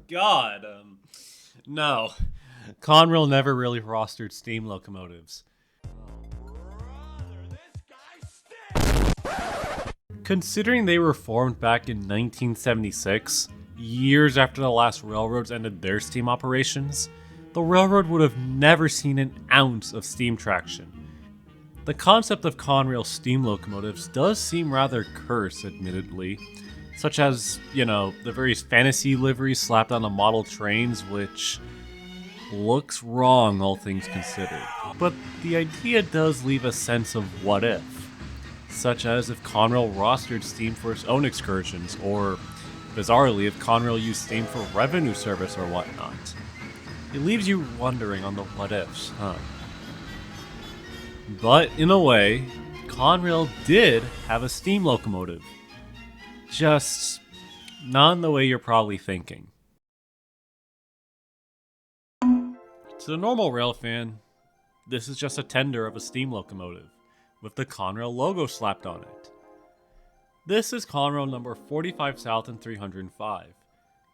God. No. Conrail never really rostered steam locomotives. Considering they were formed back in 1976, years after the last railroads ended their steam operations, the railroad would have never seen an ounce of steam traction. The concept of Conrail steam locomotives does seem rather cursed, admittedly, such as, the various fantasy liveries slapped on the model trains, which looks wrong, all things considered. But the idea does leave a sense of what if, such as if Conrail rostered steam for its own excursions, or, bizarrely, if Conrail used steam for revenue service or whatnot. It leaves you wondering on the what ifs, huh? But, in a way, Conrail did have a steam locomotive. Just not in the way you're probably thinking. To the normal rail fan, this is just a tender of a steam locomotive, with the Conrail logo slapped on it. This is Conrail number 45,305,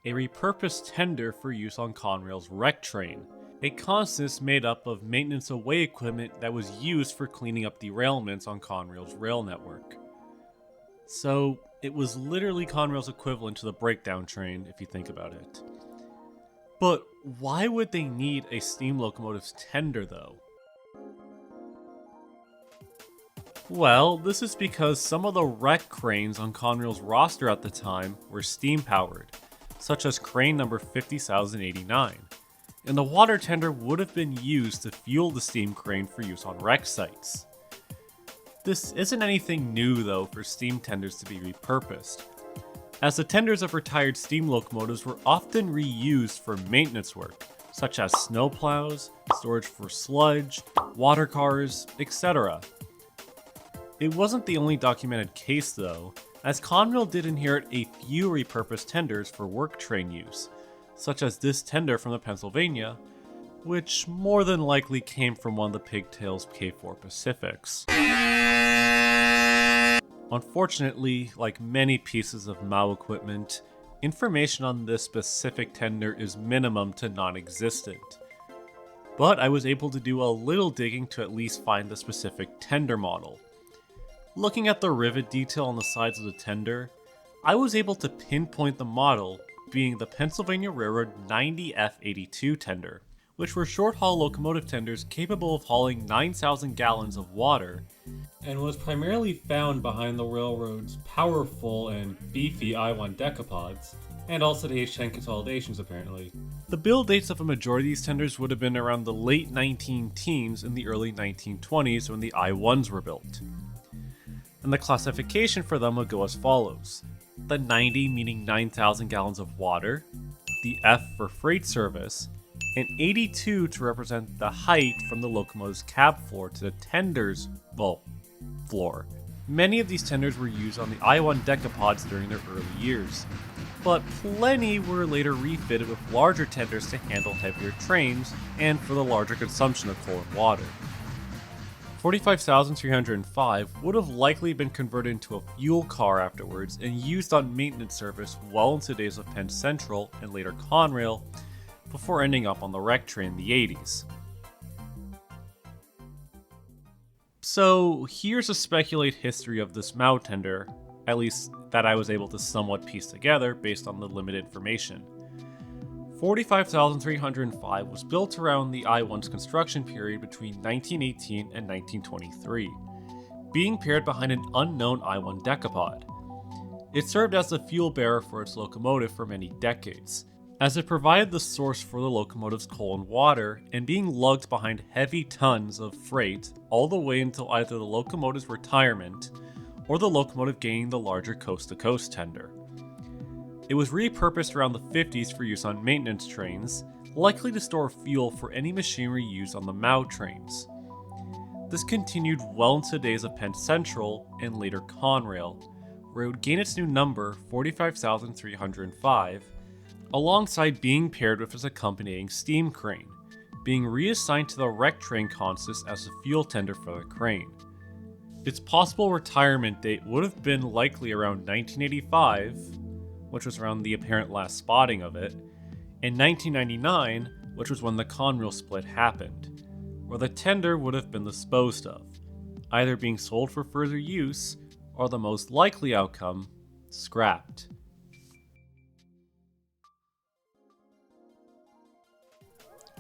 a repurposed tender for use on Conrail's wreck train, a consist made up of maintenance away equipment that was used for cleaning up derailments on Conrail's rail network. So, it was literally Conrail's equivalent to the breakdown train, if you think about it. But why would they need a steam locomotive's tender, though? Well, this is because some of the wreck cranes on Conrail's roster at the time were steam-powered, such as crane number 50,089, and the water tender would have been used to fuel the steam crane for use on wreck sites. This isn't anything new, though, for steam tenders to be repurposed, as the tenders of retired steam locomotives were often reused for maintenance work, such as snowplows, storage for sludge, water cars, etc. It wasn't the only documented case, though, as Conrail did inherit a few repurposed tenders for work train use, such as this tender from the Pennsylvania, which more than likely came from one of the Pigtails K4 Pacifics. Unfortunately, like many pieces of MAU equipment, information on this specific tender is minimum to non-existent. But I was able to do a little digging to at least find the specific tender model. Looking at the rivet detail on the sides of the tender, I was able to pinpoint the model being the Pennsylvania Railroad 90F82 tender, which were short-haul locomotive tenders capable of hauling 9,000 gallons of water, and was primarily found behind the railroad's powerful and beefy I-1 decapods, and also the H10 consolidations apparently. The build dates of a majority of these tenders would have been around the late 19-teens and the early 1920s when the I-1s were built. And the classification for them would go as follows. The 90 meaning 9,000 gallons of water, the F for freight service, and 82 to represent the height from the locomotive's cab floor to the tender's, floor. Many of these tenders were used on the I-1 decapods during their early years, but plenty were later refitted with larger tenders to handle heavier trains and for the larger consumption of coal and water. 45,305 would have likely been converted into a fuel car afterwards and used on maintenance service well into the days of Penn Central and later Conrail, before ending up on the wreck train in the 80s. So here's a speculated history of this MAU tender, at least that I was able to somewhat piece together based on the limited information. 45,305 was built around the I-1's construction period between 1918 and 1923, being paired behind an unknown I-1 decapod. It served as the fuel bearer for its locomotive for many decades, as it provided the source for the locomotive's coal and water, and being lugged behind heavy tons of freight all the way until either the locomotive's retirement or the locomotive gaining the larger coast-to-coast tender. It was repurposed around the 50s for use on maintenance trains, likely to store fuel for any machinery used on the MAU trains. This continued well into the days of Penn Central and later Conrail, where it would gain its new number, 45,305, alongside being paired with its accompanying steam crane, being reassigned to the wreck train consist as the fuel tender for the crane. Its possible retirement date would have been likely around 1985, which was around the apparent last spotting of it, and 1999, which was when the Conrail split happened, where the tender would have been disposed of, either being sold for further use, or the most likely outcome, scrapped.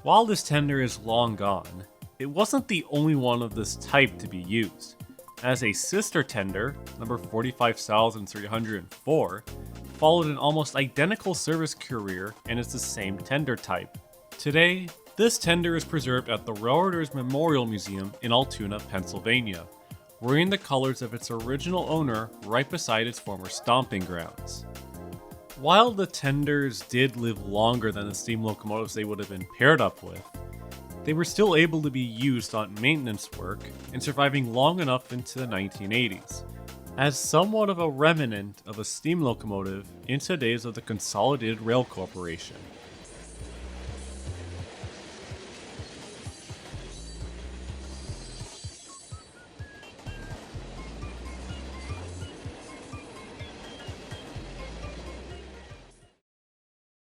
While this tender is long gone, it wasn't the only one of this type to be used, as a sister tender, number 45,304, followed an almost identical service career and is the same tender type. Today, this tender is preserved at the Railroaders Memorial Museum in Altoona, Pennsylvania, wearing the colors of its original owner right beside its former stomping grounds. While the tenders did live longer than the steam locomotives they would have been paired up with, they were still able to be used on maintenance work and surviving long enough into the 1980s, as somewhat of a remnant of a steam locomotive into days of the Consolidated Rail Corporation.